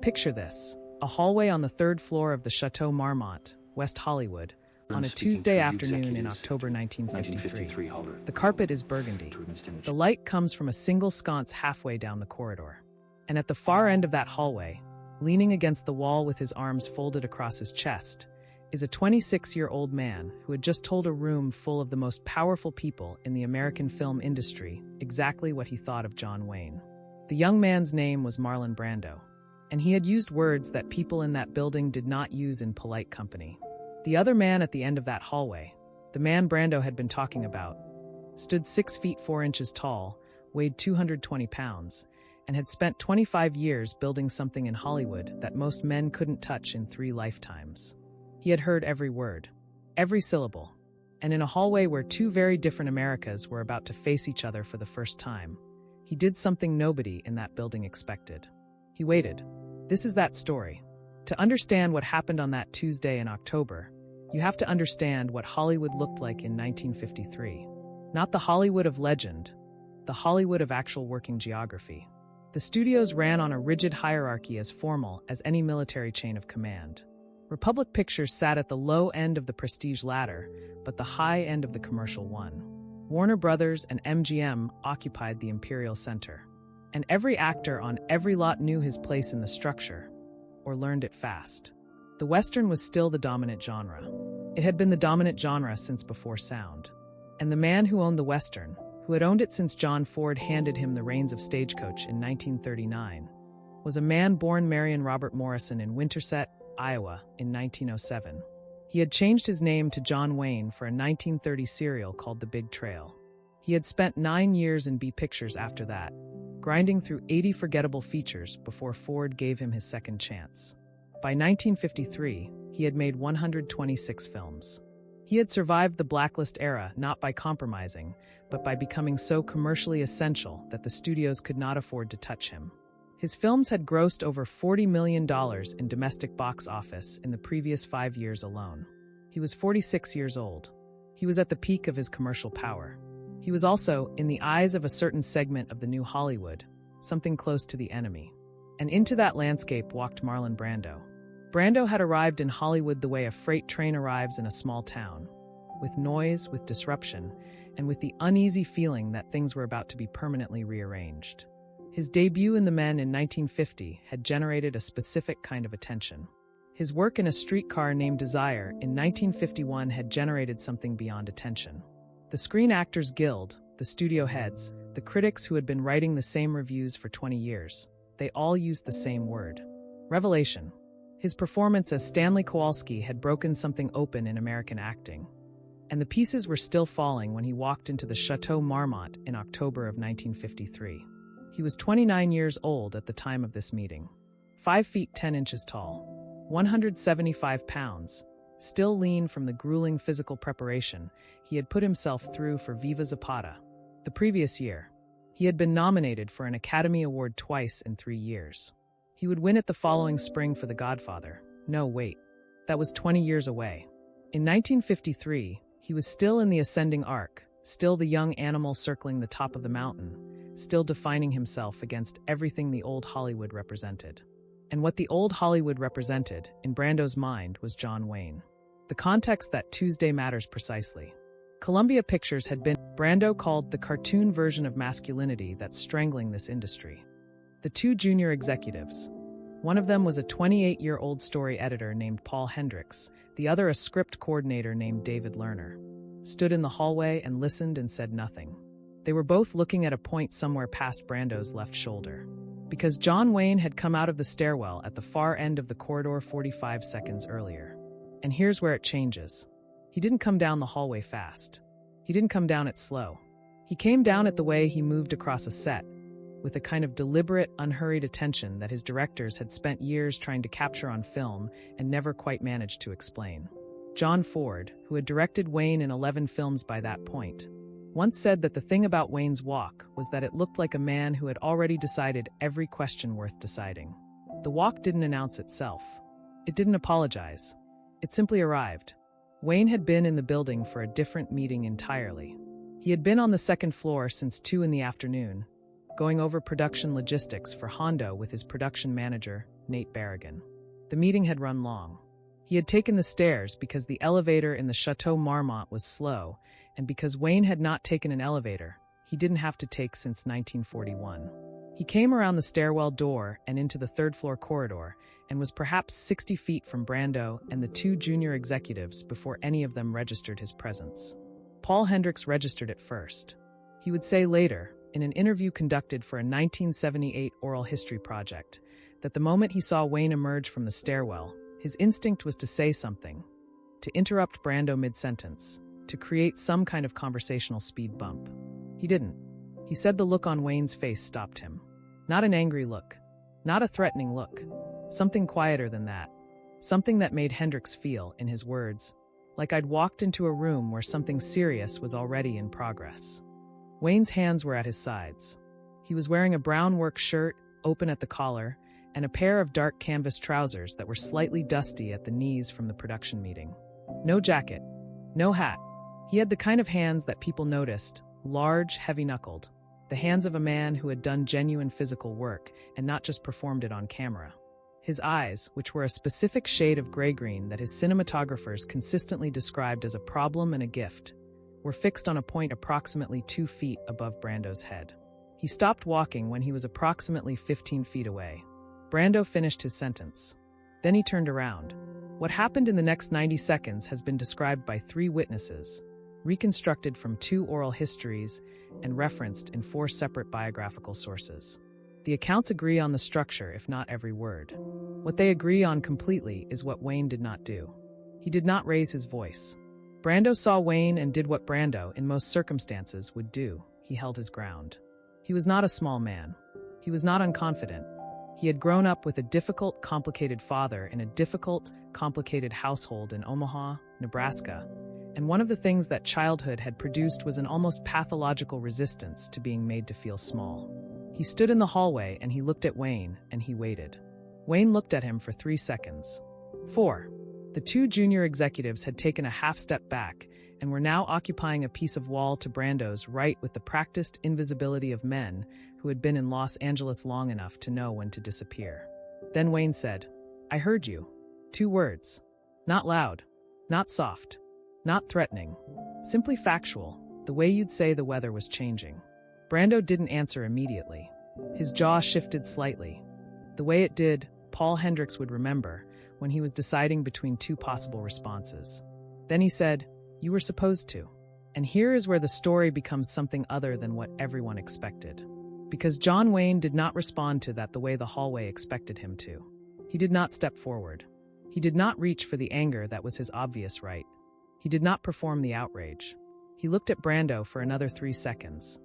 Picture this, a hallway on the third floor of the Chateau Marmont, West Hollywood, on a Tuesday afternoon in October 1953. The carpet is burgundy. The light comes from a single sconce halfway down the corridor. And at the far end of that hallway, leaning against the wall with his arms folded across his chest, is a 26-year-old man who had just told a room full of the most powerful people in the American film industry exactly what he thought of John Wayne. The young man's name was Marlon Brando, and he had used words that people in that building did not use in polite company. The other man at the end of that hallway, the man Brando had been talking about, stood 6 feet 4 inches tall, weighed 220 pounds, and had spent 25 years building something in Hollywood that most men couldn't touch in 3 lifetimes. He had heard every word, every syllable, and in a hallway where 2 very different Americas were about to face each other for the first time, he did something nobody in that building expected. He waited. This is that story. To understand what happened on that Tuesday in October, you have to understand what Hollywood looked like in 1953. Not the Hollywood of legend, the Hollywood of actual working geography. The studios ran on a rigid hierarchy as formal as any military chain of command. Republic Pictures sat at the low end of the prestige ladder, but the high end of the commercial one. Warner Brothers and MGM occupied the Imperial Center. And every actor on every lot knew his place in the structure, or learned it fast. The Western was still the dominant genre. It had been the dominant genre since before sound. And the man who owned the Western, who had owned it since John Ford handed him the reins of Stagecoach in 1939, was a man born Marion Robert Morrison in Winterset, Iowa, in 1907. He had changed his name to John Wayne for a 1930 serial called The Big Trail. He had spent 9 years in B Pictures after that, grinding through 80 forgettable features before Ford gave him his second chance. By 1953, he had made 126 films. He had survived the blacklist era not by compromising, but by becoming so commercially essential that the studios could not afford to touch him. His films had grossed over $40 million in domestic box office in the previous 5 years alone. He was 46 years old. He was at the peak of his commercial power. He was also, in the eyes of a certain segment of the new Hollywood, something close to the enemy. And into that landscape walked Marlon Brando. Brando had arrived in Hollywood the way a freight train arrives in a small town, with noise, with disruption, and with the uneasy feeling that things were about to be permanently rearranged. His debut in The Men in 1950 had generated a specific kind of attention. His work in A Streetcar Named Desire in 1951 had generated something beyond attention. The Screen Actors Guild, the studio heads, the critics who had been writing the same reviews for 20 years, they all used the same word. Revelation. His performance as Stanley Kowalski had broken something open in American acting. And the pieces were still falling when he walked into the Chateau Marmont in October of 1953. He was 29 years old at the time of this meeting. 5 feet 10 inches tall, 175 pounds, still lean from the grueling physical preparation he had put himself through for Viva Zapata. The previous year, he had been nominated for an Academy Award twice in 3 years. He would win it the following spring for The Godfather. No, wait. That was 20 years away. In 1953, he was still in the ascending arc, still the young animal circling the top of the mountain, still defining himself against everything the old Hollywood represented. And what the old Hollywood represented, in Brando's mind, was John Wayne. The context that Tuesday matters precisely. Columbia Pictures had been Brando called the cartoon version of masculinity that's strangling this industry. The 2 junior executives. One of them was a 28-year-old story editor named Paul Hendricks, the other a script coordinator named David Lerner. Stood in the hallway and listened and said nothing. They were both looking at a point somewhere past Brando's left shoulder. Because John Wayne had come out of the stairwell at the far end of the corridor 45 seconds earlier. And here's where it changes. He didn't come down the hallway fast. He didn't come down it slow. He came down it the way he moved across a set, with a kind of deliberate, unhurried attention that his directors had spent years trying to capture on film and never quite managed to explain. John Ford, who had directed Wayne in 11 films by that point, once said that the thing about Wayne's walk was that it looked like a man who had already decided every question worth deciding. The walk didn't announce itself. It didn't apologize. It simply arrived. Wayne had been in the building for a different meeting entirely. He had been on the second floor since 2 in the afternoon, going over production logistics for Hondo with his production manager, Nate Berrigan. The meeting had run long. He had taken the stairs because the elevator in the Chateau Marmont was slow, and because Wayne had not taken an elevator, he didn't have to take since 1941. He came around the stairwell door and into the third-floor corridor, and was perhaps 60 feet from Brando and the two junior executives before any of them registered his presence. Paul Hendricks registered it first. He would say later, in an interview conducted for a 1978 oral history project, that the moment he saw Wayne emerge from the stairwell, his instinct was to say something, to interrupt Brando mid-sentence, to create some kind of conversational speed bump. He didn't. He said the look on Wayne's face stopped him. Not an angry look. Not a threatening look. Something quieter than that. Something that made Hendricks feel, in his words, like I'd walked into a room where something serious was already in progress. Wayne's hands were at his sides. He was wearing a brown work shirt, open at the collar, and a pair of dark canvas trousers that were slightly dusty at the knees from the production meeting. No jacket. No hat. He had the kind of hands that people noticed, large, heavy-knuckled. The hands of a man who had done genuine physical work and not just performed it on camera. His eyes, which were a specific shade of gray-green that his cinematographers consistently described as a problem and a gift, were fixed on a point approximately 2 feet above Brando's head. He stopped walking when he was approximately 15 feet away. Brando finished his sentence. Then he turned around. What happened in the next 90 seconds has been described by 3 witnesses, reconstructed from 2 oral histories, and referenced in 4 separate biographical sources. The accounts agree on the structure, if not every word. What they agree on completely is what Wayne did not do. He did not raise his voice. Brando saw Wayne and did what Brando, in most circumstances, would do. He held his ground. He was not a small man. He was not unconfident. He had grown up with a difficult, complicated father in a difficult, complicated household in Omaha, Nebraska, and one of the things that childhood had produced was an almost pathological resistance to being made to feel small. He stood in the hallway and he looked at Wayne, and he waited. Wayne looked at him for 3 seconds. 4. The 2 junior executives had taken a half step back and were now occupying a piece of wall to Brando's right with the practiced invisibility of men who had been in Los Angeles long enough to know when to disappear. Then Wayne said, "I heard you." 2 words. Not loud. Not soft. Not threatening. Simply factual, the way you'd say the weather was changing. Brando didn't answer immediately. His jaw shifted slightly. The way it did, Paul Hendricks would remember, when he was deciding between 2 possible responses. Then he said, "You were supposed to." And here is where the story becomes something other than what everyone expected. Because John Wayne did not respond to that the way the hallway expected him to. He did not step forward. He did not reach for the anger that was his obvious right. He did not perform the outrage. He looked at Brando for another 3 seconds.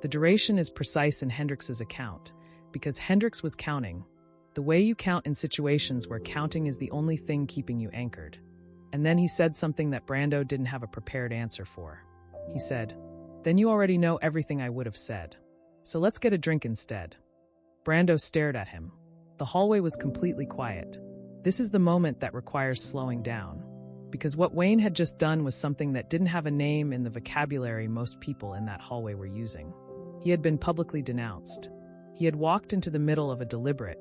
The duration is precise in Hendricks's account, because Hendricks was counting, the way you count in situations where counting is the only thing keeping you anchored. And then he said something that Brando didn't have a prepared answer for. He said, "Then you already know everything I would have said. So let's get a drink instead." Brando stared at him. The hallway was completely quiet. This is the moment that requires slowing down. Because what Wayne had just done was something that didn't have a name in the vocabulary most people in that hallway were using. He had been publicly denounced. He had walked into the middle of a deliberate,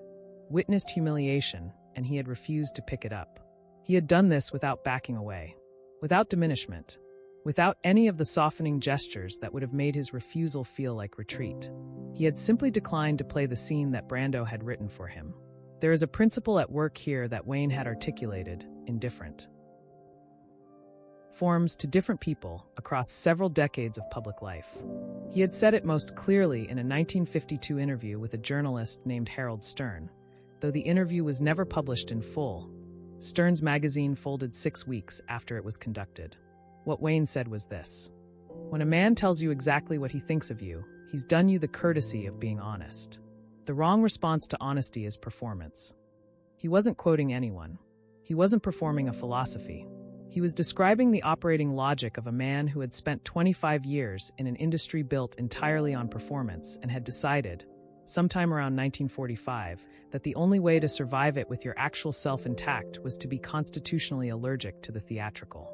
witnessed humiliation, and he had refused to pick it up. He had done this without backing away, without diminishment, without any of the softening gestures that would have made his refusal feel like retreat. He had simply declined to play the scene that Brando had written for him. There is a principle at work here that Wayne had articulated, in different forms to different people across several decades of public life. He had said it most clearly in a 1952 interview with a journalist named Harold Stern, though the interview was never published in full. Stern's magazine folded 6 weeks after it was conducted. What Wayne said was this: "When a man tells you exactly what he thinks of you, he's done you the courtesy of being honest. The wrong response to honesty is performance." He wasn't quoting anyone. He wasn't performing a philosophy. He was describing the operating logic of a man who had spent 25 years in an industry built entirely on performance and had decided, sometime around 1945, that the only way to survive it with your actual self intact was to be constitutionally allergic to the theatrical.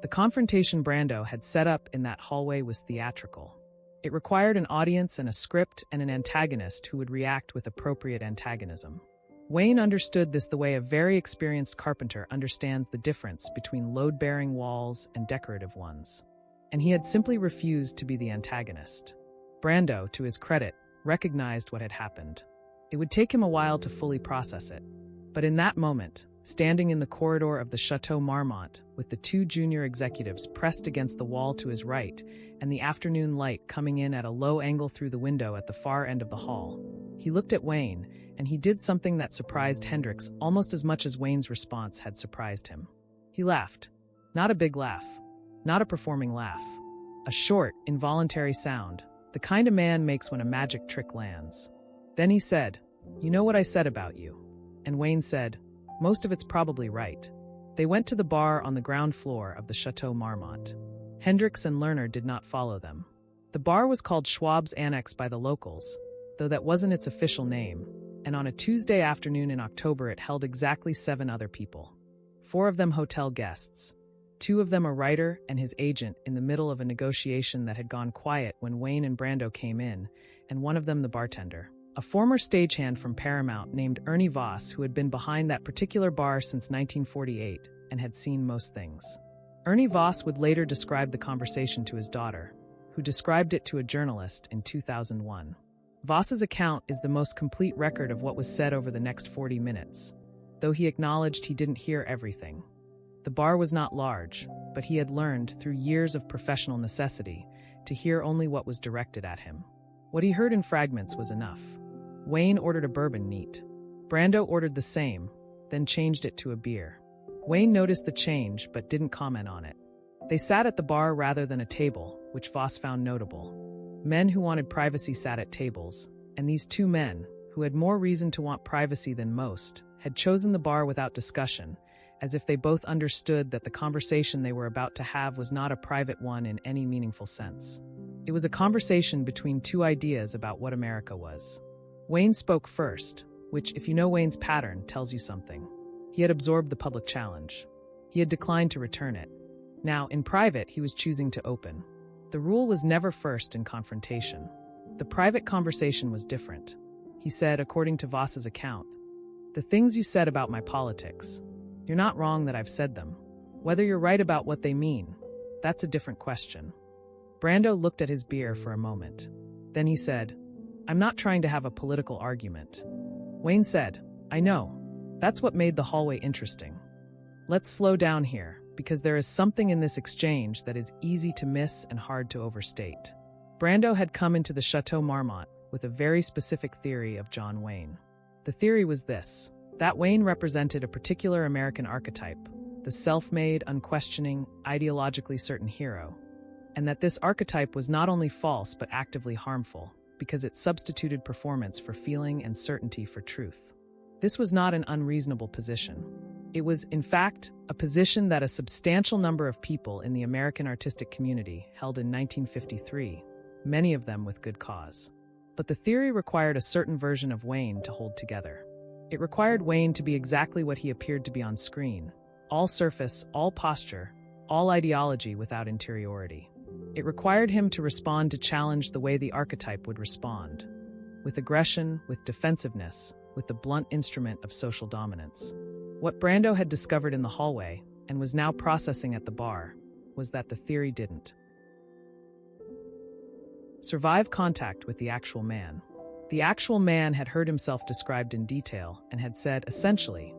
The confrontation Brando had set up in that hallway was theatrical. It required an audience and a script and an antagonist who would react with appropriate antagonism. Wayne understood this the way a very experienced carpenter understands the difference between load-bearing walls and decorative ones. And he had simply refused to be the antagonist. Brando, to his credit, recognized what had happened. It would take him a while to fully process it. But in that moment, standing in the corridor of the Chateau Marmont, with the two junior executives pressed against the wall to his right, and the afternoon light coming in at a low angle through the window at the far end of the hall, he looked at Wayne, and he did something that surprised Hendricks almost as much as Wayne's response had surprised him. He laughed. Not a big laugh. Not a performing laugh. A short, involuntary sound, the kind a man makes when a magic trick lands. Then he said, "You know what I said about you?" And Wayne said, "Most of it's probably right." They went to the bar on the ground floor of the Chateau Marmont. Hendricks and Lerner did not follow them. The bar was called Schwab's Annex by the locals, though that wasn't its official name, and on a Tuesday afternoon in October it held exactly 7 other people. 4 of them hotel guests. 2 of them a writer and his agent in the middle of a negotiation that had gone quiet when Wayne and Brando came in, and 1 of them the bartender. A former stagehand from Paramount named Ernie Voss, who had been behind that particular bar since 1948 and had seen most things. Ernie Voss would later describe the conversation to his daughter, who described it to a journalist in 2001. Voss's account is the most complete record of what was said over the next 40 minutes, though he acknowledged he didn't hear everything. The bar was not large, but he had learned, through years of professional necessity, to hear only what was directed at him. What he heard in fragments was enough. Wayne ordered a bourbon neat. Brando ordered the same, then changed it to a beer. Wayne noticed the change but didn't comment on it. They sat at the bar rather than a table, which Voss found notable. Men who wanted privacy sat at tables, and these 2 men, who had more reason to want privacy than most, had chosen the bar without discussion, as if they both understood that the conversation they were about to have was not a private one in any meaningful sense. It was a conversation between 2 ideas about what America was. Wayne spoke first, which, if you know Wayne's pattern, tells you something. He had absorbed the public challenge. He had declined to return it. Now, in private, he was choosing to open. The rule was never first in confrontation. The private conversation was different. He said, according to Voss's account, "The things you said about my politics, you're not wrong that I've said them. Whether you're right about what they mean, that's a different question." Brando looked at his beer for a moment. Then he said, "I'm not trying to have a political argument." Wayne said, "I know. That's what made the hallway interesting. Let's slow down here, because there is something in this exchange that is easy to miss and hard to overstate." Brando had come into the Chateau Marmont with a very specific theory of John Wayne. The theory was this: that Wayne represented a particular American archetype, the self-made, unquestioning, ideologically certain hero, and that this archetype was not only false but actively harmful, because it substituted performance for feeling and certainty for truth. This was not an unreasonable position. It was, in fact, a position that a substantial number of people in the American artistic community held in 1953, many of them with good cause. But the theory required a certain version of Wayne to hold together. It required Wayne to be exactly what he appeared to be on screen: all surface, all posture, all ideology without interiority. It required him to respond to challenge the way the archetype would respond, with aggression, with defensiveness, with the blunt instrument of social dominance. What Brando had discovered in the hallway, and was now processing at the bar, was that the theory didn't survive contact with the actual man. The actual man had heard himself described in detail and had said, essentially,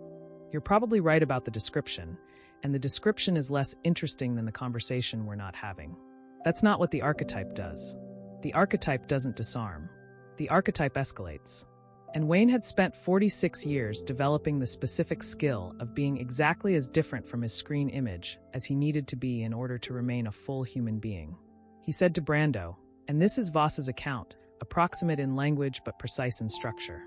"You're probably right about the description, and the description is less interesting than the conversation we're not having." That's not what the archetype does. The archetype doesn't disarm. The archetype escalates. And Wayne had spent 46 years developing the specific skill of being exactly as different from his screen image as he needed to be in order to remain a full human being. He said to Brando, and this is Voss's account, approximate in language but precise in structure,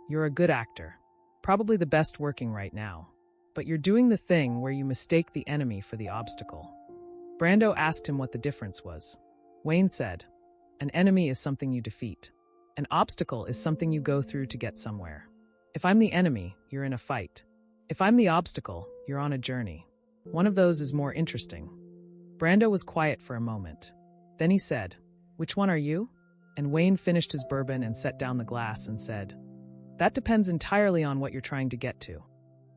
"You're a good actor, probably the best working right now, but you're doing the thing where you mistake the enemy for the obstacle." Brando asked him what the difference was. Wayne said, "An enemy is something you defeat. An obstacle is something you go through to get somewhere. If I'm the enemy, you're in a fight. If I'm the obstacle, you're on a journey. One of those is more interesting." Brando was quiet for a moment. Then he said, "Which one are you?" And Wayne finished his bourbon and set down the glass and said, That depends entirely on what you're trying to get to.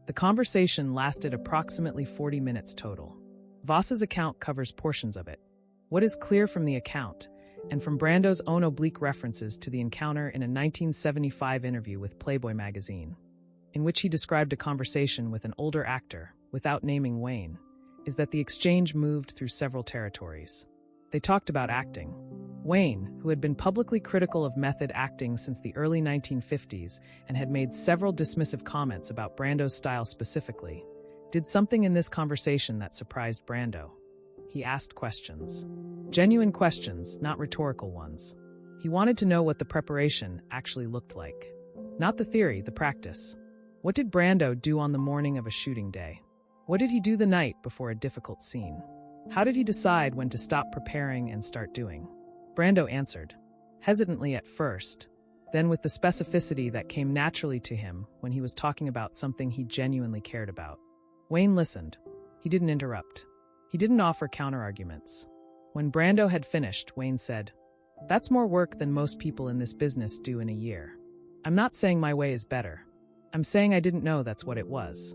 The conversation lasted approximately 40 minutes total. Voss's account covers portions of it. What is clear from the account, and from Brando's own oblique references to the encounter in a 1975 interview with Playboy magazine, in which he described a conversation with an older actor, without naming Wayne, is that the exchange moved through several territories. They talked about acting. Wayne, who had been publicly critical of method acting since the early 1950s and had made several dismissive comments about Brando's style specifically, did something in this conversation that surprised Brando. He asked questions. Genuine questions, not rhetorical ones. He wanted to know what the preparation actually looked like. Not the theory, the practice. What did Brando do on the morning of a shooting day? What did he do the night before a difficult scene? How did he decide when to stop preparing and start doing? Brando answered, hesitantly at first, then with the specificity that came naturally to him when he was talking about something he genuinely cared about. Wayne listened. He didn't interrupt. He didn't offer counterarguments. When Brando had finished, Wayne said, "That's more work than most people in this business do in a year. I'm not saying my way is better. I'm saying I didn't know that's what it was."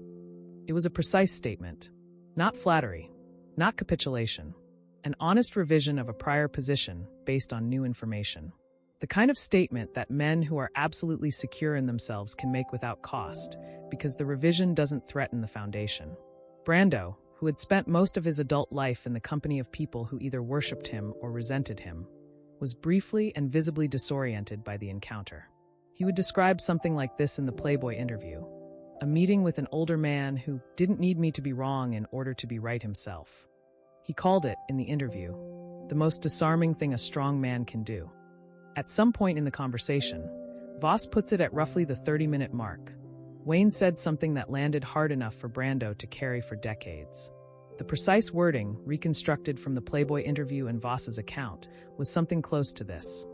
It was a precise statement. Not flattery. Not capitulation. An honest revision of a prior position based on new information. The kind of statement that men who are absolutely secure in themselves can make without cost, because the revision doesn't threaten the foundation. Brando, who had spent most of his adult life in the company of people who either worshipped him or resented him, was briefly and visibly disoriented by the encounter. He would describe something like this in the Playboy interview: a meeting with an older man who didn't need me to be wrong in order to be right himself. He called it, in the interview, the most disarming thing a strong man can do. At some point in the conversation, Voss puts it at roughly the 30-minute mark. Wayne said something that landed hard enough for Brando to carry for decades. The precise wording, reconstructed from the Playboy interview and Voss's account, was something close to this.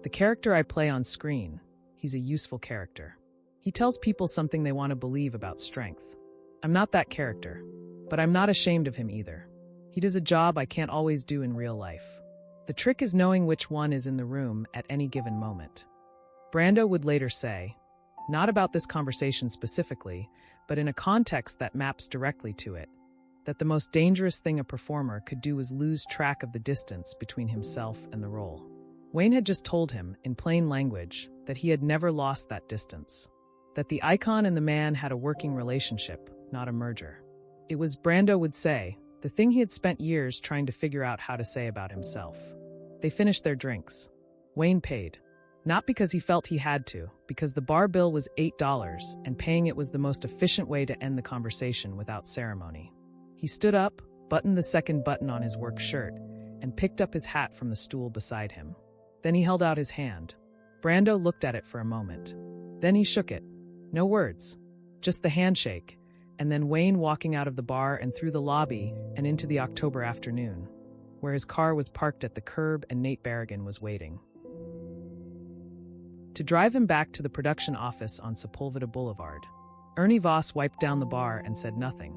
"The character I play on screen, he's a useful character. He tells people something they want to believe about strength. I'm not that character, but I'm not ashamed of him either. He does a job I can't always do in real life. The trick is knowing which one is in the room at any given moment." Brando would later say, not about this conversation specifically, but in a context that maps directly to it, that the most dangerous thing a performer could do was lose track of the distance between himself and the role. Wayne had just told him, in plain language, that he had never lost that distance, that the icon and the man had a working relationship, not a merger. It was, Brando would say, the thing he had spent years trying to figure out how to say about himself. They finished their drinks. Wayne paid. Not because he felt he had to, because the bar bill was $8 and paying it was the most efficient way to end the conversation without ceremony. He stood up, buttoned the second button on his work shirt, and picked up his hat from the stool beside him. Then he held out his hand. Brando looked at it for a moment. Then he shook it. No words. Just the handshake, and then Wayne walking out of the bar and through the lobby and into the October afternoon, where his car was parked at the curb and Nate Berrigan was waiting to drive him back to the production office on Sepulveda Boulevard. Ernie Voss wiped down the bar and said nothing.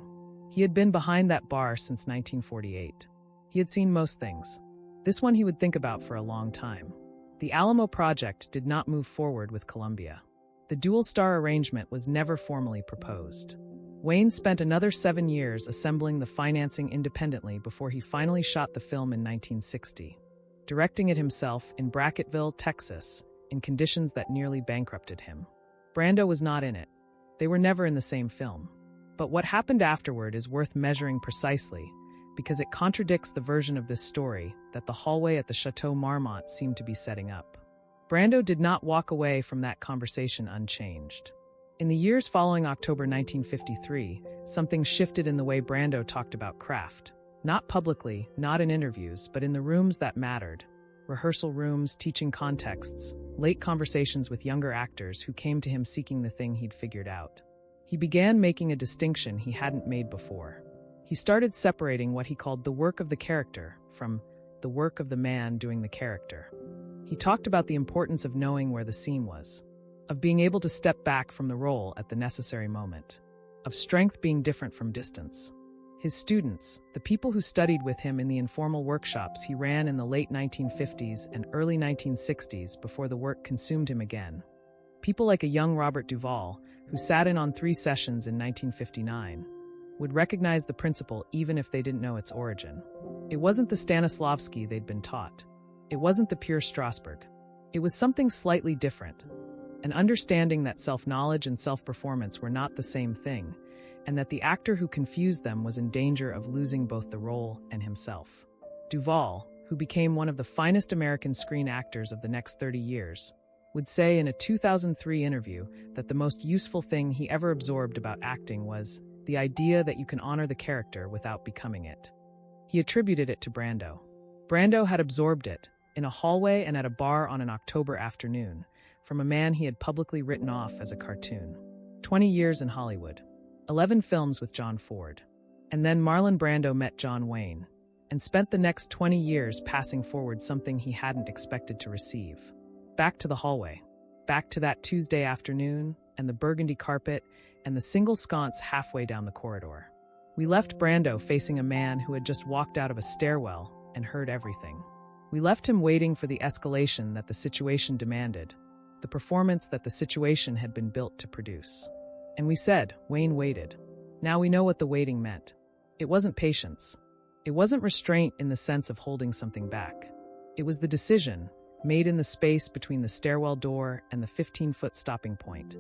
He had been behind that bar since 1948. He had seen most things. This one he would think about for a long time. The Alamo project did not move forward with Columbia. The dual-star arrangement was never formally proposed. Wayne spent another 7 years assembling the financing independently before he finally shot the film in 1960, directing it himself in Brackettville, Texas, in conditions that nearly bankrupted him. Brando was not in it. They were never in the same film. But what happened afterward is worth measuring precisely, because it contradicts the version of this story that the hallway at the Chateau Marmont seemed to be setting up. Brando did not walk away from that conversation unchanged. In the years following October 1953, something shifted in the way Brando talked about craft. Not publicly, not in interviews, but in the rooms that mattered. Rehearsal rooms, teaching contexts, late conversations with younger actors who came to him seeking the thing he'd figured out. He began making a distinction he hadn't made before. He started separating what he called the work of the character from the work of the man doing the character. He talked about the importance of knowing where the scene was, of being able to step back from the role at the necessary moment, of strength being different from distance. His students, the people who studied with him in the informal workshops he ran in the late 1950s and early 1960s before the work consumed him again, People like a young Robert Duvall, who sat in on 3 sessions in 1959, would recognize the principle even if they didn't know its origin. It wasn't the Stanislavski they'd been taught. It wasn't the pure Strasbourg. It was something slightly different, an understanding that self-knowledge and self-performance were not the same thing, and that the actor who confused them was in danger of losing both the role and himself. Duvall, who became one of the finest American screen actors of the next 30 years, would say in a 2003 interview that the most useful thing he ever absorbed about acting was the idea that you can honor the character without becoming it. He attributed it to Brando. Brando had absorbed it, in a hallway and at a bar on an October afternoon, from a man he had publicly written off as a cartoon. 20 years in Hollywood, 11 films with John Ford. And then Marlon Brando met John Wayne, and spent the next 20 years passing forward something he hadn't expected to receive. Back to the hallway, back to that Tuesday afternoon, and the burgundy carpet, and the single sconce halfway down the corridor. We left Brando facing a man who had just walked out of a stairwell and heard everything. We left him waiting for the escalation that the situation demanded, the performance that the situation had been built to produce. And we said, Wayne waited. Now we know what the waiting meant. It wasn't patience. It wasn't restraint in the sense of holding something back. It was the decision, made in the space between the stairwell door and the 15-foot stopping point,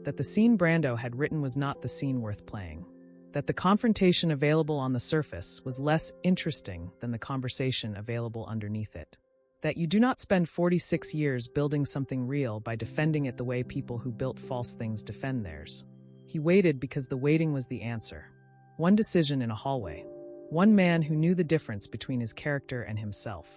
that the scene Brando had written was not the scene worth playing, that the confrontation available on the surface was less interesting than the conversation available underneath it, that you do not spend 46 years building something real by defending it the way people who built false things defend theirs. He waited because the waiting was the answer. One decision in a hallway. One man who knew the difference between his character and himself.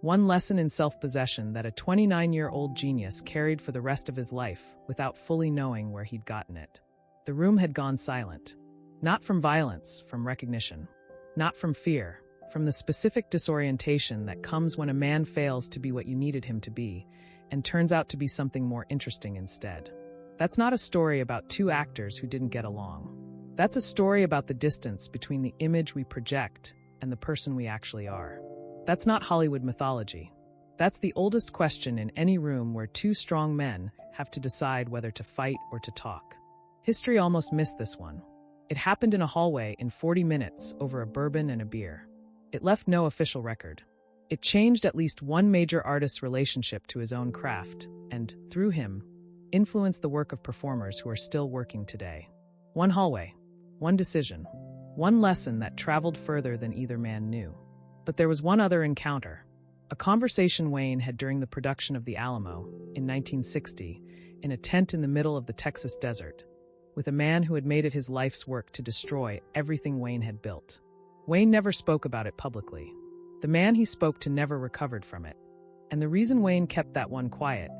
One lesson in self-possession that a 29-year-old genius carried for the rest of his life without fully knowing where he'd gotten it. The room had gone silent. Not from violence, from recognition. Not from fear, from the specific disorientation that comes when a man fails to be what you needed him to be and turns out to be something more interesting instead. That's not a story about 2 actors who didn't get along. That's a story about the distance between the image we project and the person we actually are. That's not Hollywood mythology. That's the oldest question in any room where 2 strong men have to decide whether to fight or to talk. History almost missed this one. It happened in a hallway in 40 minutes over a bourbon and a beer. It left no official record. It changed at least one major artist's relationship to his own craft, and, through him, influenced the work of performers who are still working today. One hallway, one decision, one lesson that traveled further than either man knew. But there was one other encounter, a conversation Wayne had during the production of The Alamo, in 1960, in a tent in the middle of the Texas desert, with a man who had made it his life's work to destroy everything Wayne had built. Wayne never spoke about it publicly. The man he spoke to never recovered from it. And the reason Wayne kept that one quiet,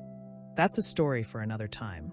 that's a story for another time.